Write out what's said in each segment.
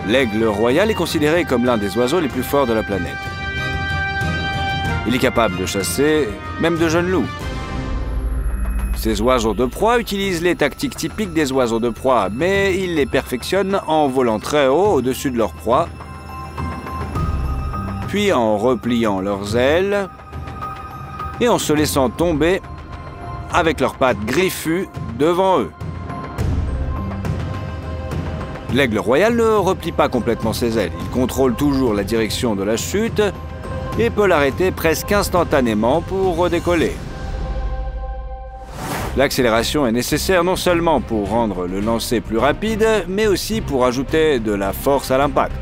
L'aigle royal est considéré comme l'un des oiseaux les plus forts de la planète. Il est capable de chasser même de jeunes loups. Ces oiseaux de proie utilisent les tactiques typiques des oiseaux de proie, mais ils les perfectionnent en volant très haut au-dessus de leur proie, puis en repliant leurs ailes et en se laissant tomber avec leurs pattes griffues devant eux. L'aigle royal ne replie pas complètement ses ailes. Il contrôle toujours la direction de la chute et peut l'arrêter presque instantanément pour redécoller. L'accélération est nécessaire non seulement pour rendre le lancer plus rapide, mais aussi pour ajouter de la force à l'impact.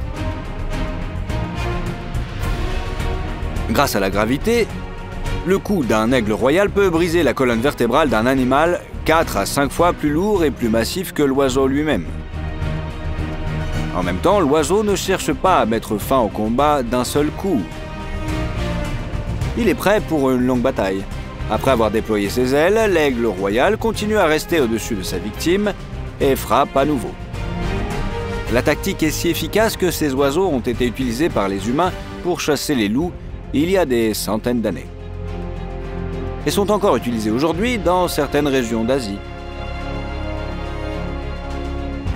Grâce à la gravité, le coup d'un aigle royal peut briser la colonne vertébrale d'un animal 4 à 5 fois plus lourd et plus massif que l'oiseau lui-même. En même temps, l'oiseau ne cherche pas à mettre fin au combat d'un seul coup. Il est prêt pour une longue bataille. Après avoir déployé ses ailes, l'aigle royal continue à rester au-dessus de sa victime et frappe à nouveau. La tactique est si efficace que ces oiseaux ont été utilisés par les humains pour chasser les loups il y a des centaines d'années. Et sont encore utilisés aujourd'hui dans certaines régions d'Asie.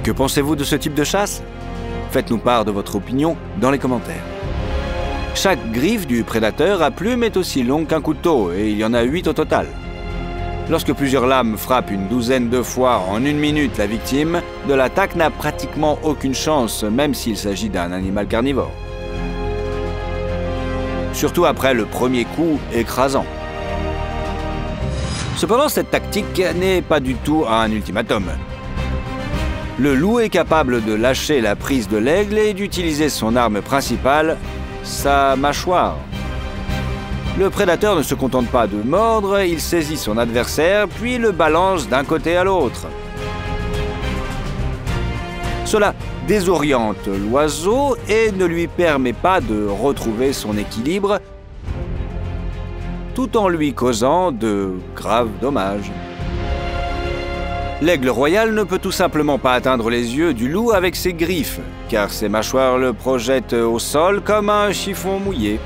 Que pensez-vous de ce type de chasse? Faites-nous part de votre opinion dans les commentaires. Chaque griffe du prédateur à plumes est aussi longue qu'un couteau, et il y en a 8 au total. Lorsque plusieurs lames frappent une douzaine de fois en 1 minute la victime, de l'attaque n'a pratiquement aucune chance, même s'il s'agit d'un animal carnivore. Surtout après le premier coup écrasant. Cependant, cette tactique n'est pas du tout un ultimatum. Le loup est capable de lâcher la prise de l'aigle et d'utiliser son arme principale, sa mâchoire. Le prédateur ne se contente pas de mordre, il saisit son adversaire puis le balance d'un côté à l'autre. Cela désoriente l'oiseau et ne lui permet pas de retrouver son équilibre, tout en lui causant de graves dommages. L'aigle royal ne peut tout simplement pas atteindre les yeux du loup avec ses griffes, car ses mâchoires le projettent au sol comme un chiffon mouillé.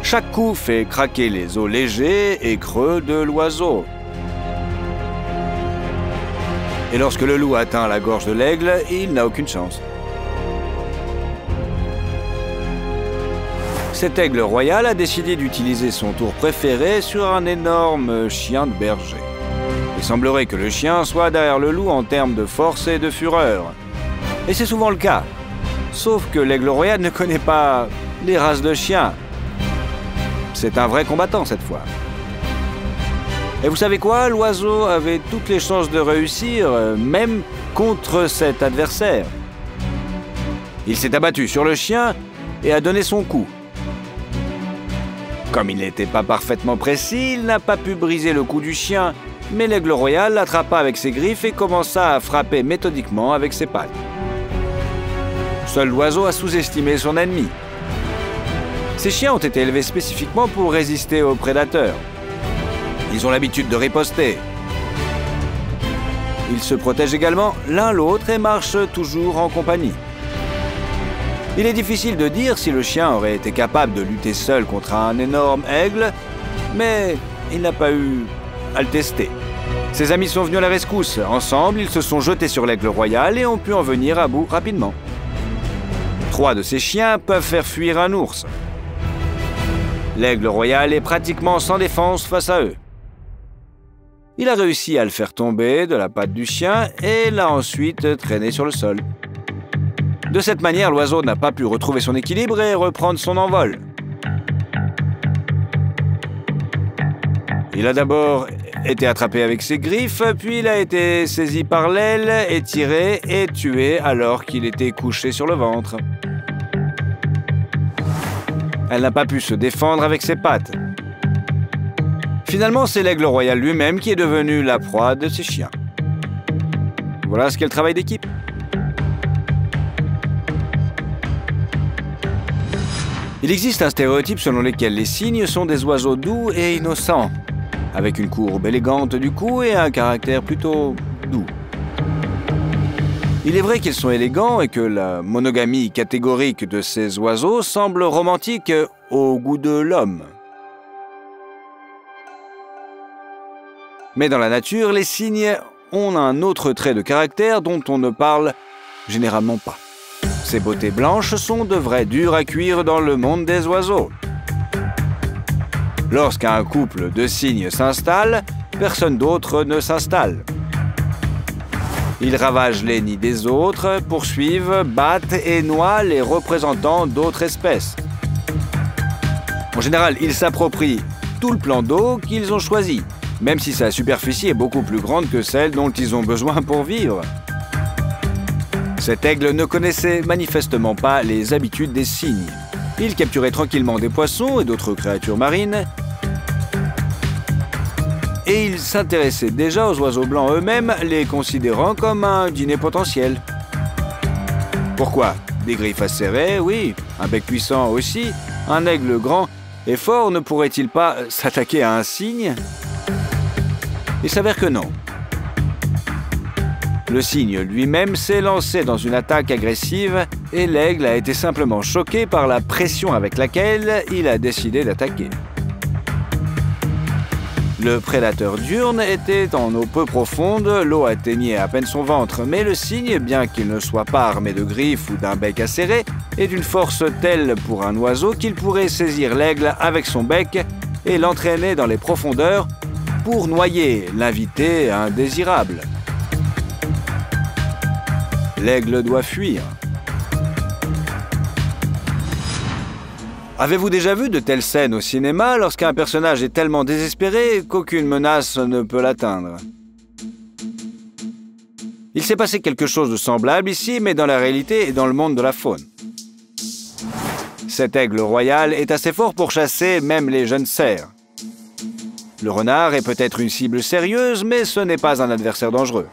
Chaque coup fait craquer les os légers et creux de l'oiseau. Et lorsque le loup atteint la gorge de l'aigle, il n'a aucune chance. Cet aigle royal a décidé d'utiliser son tour préféré sur un énorme chien de berger. Il semblerait que le chien soit derrière le loup en termes de force et de fureur. Et c'est souvent le cas. Sauf que l'aigle royal ne connaît pas les races de chiens. C'est un vrai combattant cette fois. Et vous savez quoi? L'oiseau avait toutes les chances de réussir, même contre cet adversaire. Il s'est abattu sur le chien et a donné son coup. Comme il n'était pas parfaitement précis, il n'a pas pu briser le cou du chien, mais l'aigle royal l'attrapa avec ses griffes et commença à frapper méthodiquement avec ses pattes. Seul l'oiseau a sous-estimé son ennemi. Ces chiens ont été élevés spécifiquement pour résister aux prédateurs. Ils ont l'habitude de riposter. Ils se protègent également l'un l'autre et marchent toujours en compagnie. Il est difficile de dire si le chien aurait été capable de lutter seul contre un énorme aigle, mais il n'a pas eu à le tester. Ses amis sont venus à la rescousse. Ensemble, ils se sont jetés sur l'aigle royal et ont pu en venir à bout rapidement. 3 de ces chiens peuvent faire fuir un ours. L'aigle royal est pratiquement sans défense face à eux. Il a réussi à le faire tomber de la patte du chien et l'a ensuite traîné sur le sol. De cette manière, l'oiseau n'a pas pu retrouver son équilibre et reprendre son envol. Il a d'abord été attrapé avec ses griffes, puis il a été saisi par l'aile, étiré et tué alors qu'il était couché sur le ventre. Elle n'a pas pu se défendre avec ses pattes. Finalement, c'est l'aigle royal lui-même qui est devenu la proie de ses chiens. Voilà ce qu'est le travail d'équipe. Il existe un stéréotype selon lequel les cygnes sont des oiseaux doux et innocents, avec une courbe élégante du cou et un caractère plutôt doux. Il est vrai qu'ils sont élégants et que la monogamie catégorique de ces oiseaux semble romantique au goût de l'homme. Mais dans la nature, les cygnes ont un autre trait de caractère dont on ne parle généralement pas. Ces beautés blanches sont de vrais durs à cuire dans le monde des oiseaux. Lorsqu'un couple de cygnes s'installe, personne d'autre ne s'installe. Ils ravagent les nids des autres, poursuivent, battent et noient les représentants d'autres espèces. En général, ils s'approprient tout le plan d'eau qu'ils ont choisi, même si sa superficie est beaucoup plus grande que celle dont ils ont besoin pour vivre. Cet aigle ne connaissait manifestement pas les habitudes des cygnes. Il capturait tranquillement des poissons et d'autres créatures marines, et il s'intéressait déjà aux oiseaux blancs eux-mêmes, les considérant comme un dîner potentiel. Pourquoi? Des griffes acérées, oui, un bec puissant aussi. Un aigle grand et fort ne pourrait-il pas s'attaquer à un cygne? Il s'avère que non. Le cygne lui-même s'est lancé dans une attaque agressive et l'aigle a été simplement choqué par la pression avec laquelle il a décidé d'attaquer. Le prédateur diurne était en eau peu profonde, l'eau atteignait à peine son ventre, mais le cygne, bien qu'il ne soit pas armé de griffes ou d'un bec acéré, est d'une force telle pour un oiseau qu'il pourrait saisir l'aigle avec son bec et l'entraîner dans les profondeurs pour noyer l'invité indésirable. L'aigle doit fuir. Avez-vous déjà vu de telles scènes au cinéma lorsqu'un personnage est tellement désespéré qu'aucune menace ne peut l'atteindre? Il s'est passé quelque chose de semblable ici, mais dans la réalité et dans le monde de la faune. Cet aigle royal est assez fort pour chasser même les jeunes cerfs. Le renard est peut-être une cible sérieuse, mais ce n'est pas un adversaire dangereux.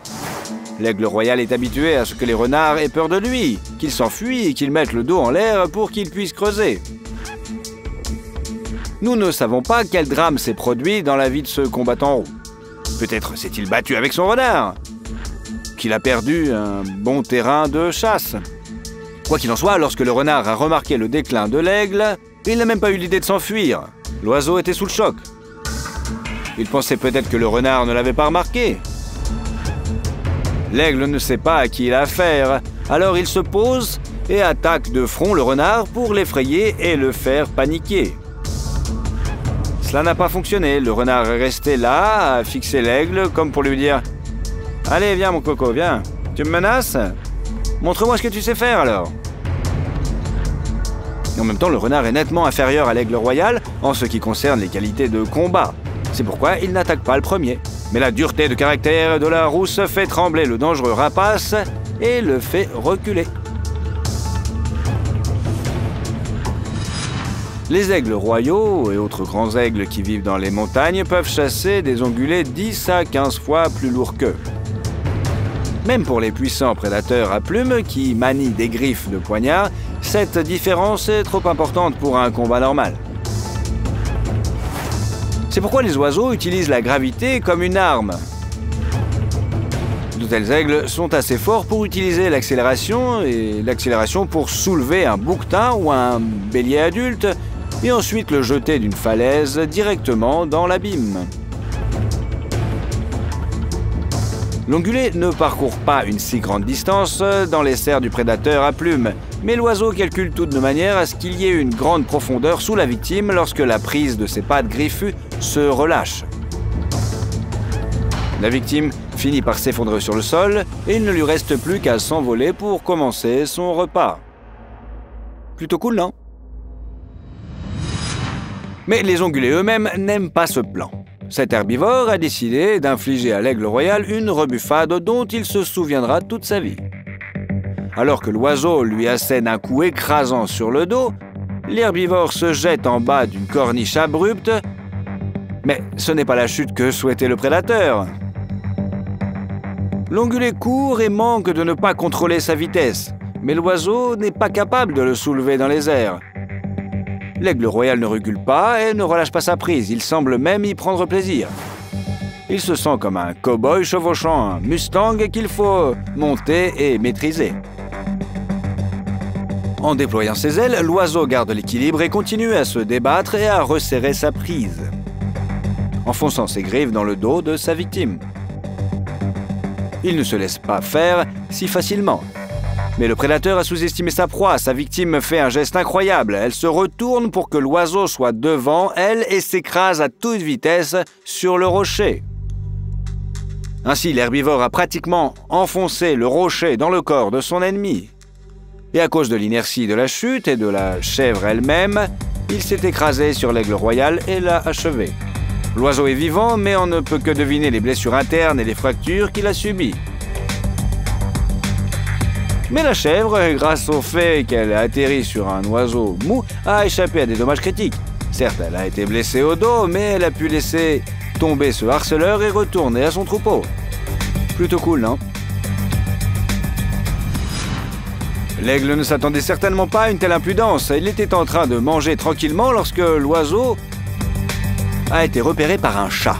L'aigle royal est habitué à ce que les renards aient peur de lui, qu'ils s'enfuient et qu'ils mettent le dos en l'air pour qu'ils puissent creuser. Nous ne savons pas quel drame s'est produit dans la vie de ce combattant roux. Peut-être s'est-il battu avec son renard, qu'il a perdu un bon terrain de chasse. Quoi qu'il en soit, lorsque le renard a remarqué le déclin de l'aigle, il n'a même pas eu l'idée de s'enfuir. L'oiseau était sous le choc. Il pensait peut-être que le renard ne l'avait pas remarqué. L'aigle ne sait pas à qui il a affaire, alors il se pose et attaque de front le renard pour l'effrayer et le faire paniquer. Cela n'a pas fonctionné, le renard est resté là, à fixer l'aigle, comme pour lui dire « Allez, viens mon coco, viens, tu me menaces? Montre-moi ce que tu sais faire alors !» En même temps, le renard est nettement inférieur à l'aigle royal en ce qui concerne les qualités de combat. C'est pourquoi il n'attaque pas le premier. Mais la dureté de caractère de la rousse fait trembler le dangereux rapace et le fait reculer. Les aigles royaux et autres grands aigles qui vivent dans les montagnes peuvent chasser des ongulés 10 à 15 fois plus lourds qu'eux. Même pour les puissants prédateurs à plumes qui manient des griffes de poignard, cette différence est trop importante pour un combat normal. C'est pourquoi les oiseaux utilisent la gravité comme une arme. De tels aigles sont assez forts pour utiliser l'accélération et l'accélération pour soulever un bouquetin ou un bélier adulte et ensuite le jeter d'une falaise directement dans l'abîme. L'ongulé ne parcourt pas une si grande distance dans les serres du prédateur à plumes, mais l'oiseau calcule tout de manière à ce qu'il y ait une grande profondeur sous la victime lorsque la prise de ses pattes griffues se relâche. La victime finit par s'effondrer sur le sol et il ne lui reste plus qu'à s'envoler pour commencer son repas. Plutôt cool, non? Mais les ongulés eux-mêmes n'aiment pas ce plan. Cet herbivore a décidé d'infliger à l'aigle royal une rebuffade dont il se souviendra toute sa vie. Alors que l'oiseau lui assène un coup écrasant sur le dos, l'herbivore se jette en bas d'une corniche abrupte. Mais ce n'est pas la chute que souhaitait le prédateur. L'ongulé court et manque de ne pas contrôler sa vitesse, mais l'oiseau n'est pas capable de le soulever dans les airs. L'aigle royal ne recule pas et ne relâche pas sa prise, il semble même y prendre plaisir. Il se sent comme un cow-boy chevauchant un Mustang qu'il faut monter et maîtriser. En déployant ses ailes, l'oiseau garde l'équilibre et continue à se débattre et à resserrer sa prise, enfonçant ses griffes dans le dos de sa victime. Il ne se laisse pas faire si facilement. Mais le prédateur a sous-estimé sa proie. Sa victime fait un geste incroyable. Elle se retourne pour que l'oiseau soit devant elle et s'écrase à toute vitesse sur le rocher. Ainsi, l'herbivore a pratiquement enfoncé le rocher dans le corps de son ennemi. Et à cause de l'inertie de la chute et de la chèvre elle-même, il s'est écrasé sur l'aigle royal et l'a achevé. L'oiseau est vivant, mais on ne peut que deviner les blessures internes et les fractures qu'il a subies. Mais la chèvre, grâce au fait qu'elle a atterri sur un oiseau mou, a échappé à des dommages critiques. Certes, elle a été blessée au dos, mais elle a pu laisser tomber ce harceleur et retourner à son troupeau. Plutôt cool, non? L'aigle ne s'attendait certainement pas à une telle impudence. Il était en train de manger tranquillement lorsque l'oiseau a été repéré par un chat.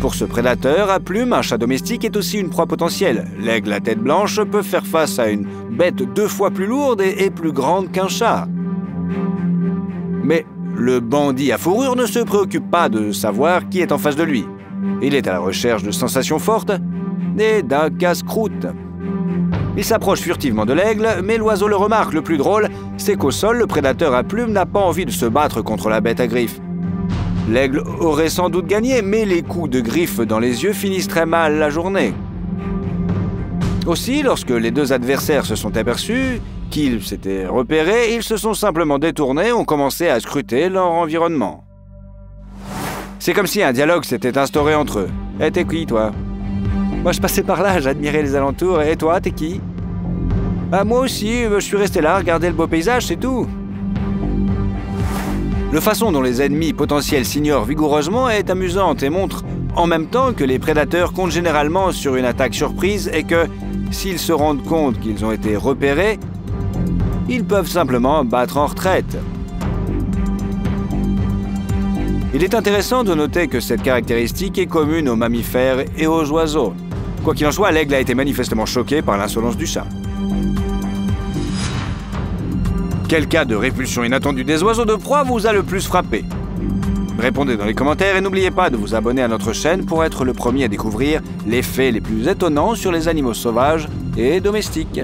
Pour ce prédateur à plumes, un chat domestique est aussi une proie potentielle. L'aigle à tête blanche peut faire face à une bête 2 fois plus lourde et plus grande qu'un chat. Mais le bandit à fourrure ne se préoccupe pas de savoir qui est en face de lui. Il est à la recherche de sensations fortes et d'un casse-croûte. Il s'approche furtivement de l'aigle, mais l'oiseau le remarque. Le plus drôle, c'est qu'au sol, le prédateur à plumes n'a pas envie de se battre contre la bête à griffes. L'aigle aurait sans doute gagné, mais les coups de griffes dans les yeux finissent très mal la journée. Aussi, lorsque les 2 adversaires se sont aperçus qu'ils s'étaient repérés, ils se sont simplement détournés et ont commencé à scruter leur environnement. C'est comme si un dialogue s'était instauré entre eux. « Eh, t'es qui, toi ?»« Moi, je passais par là, j'admirais les alentours. Et toi, t'es qui ?»« Ah, moi aussi, je suis resté là, regarder le beau paysage, c'est tout. » La façon dont les ennemis potentiels s'ignorent vigoureusement est amusante et montre en même temps que les prédateurs comptent généralement sur une attaque surprise et que, s'ils se rendent compte qu'ils ont été repérés, ils peuvent simplement battre en retraite. Il est intéressant de noter que cette caractéristique est commune aux mammifères et aux oiseaux. Quoi qu'il en soit, l'aigle a été manifestement choqué par l'insolence du chat. Quel cas de répulsion inattendue des oiseaux de proie vous a le plus frappé? Répondez dans les commentaires et n'oubliez pas de vous abonner à notre chaîne pour être le premier à découvrir les faits les plus étonnants sur les animaux sauvages et domestiques.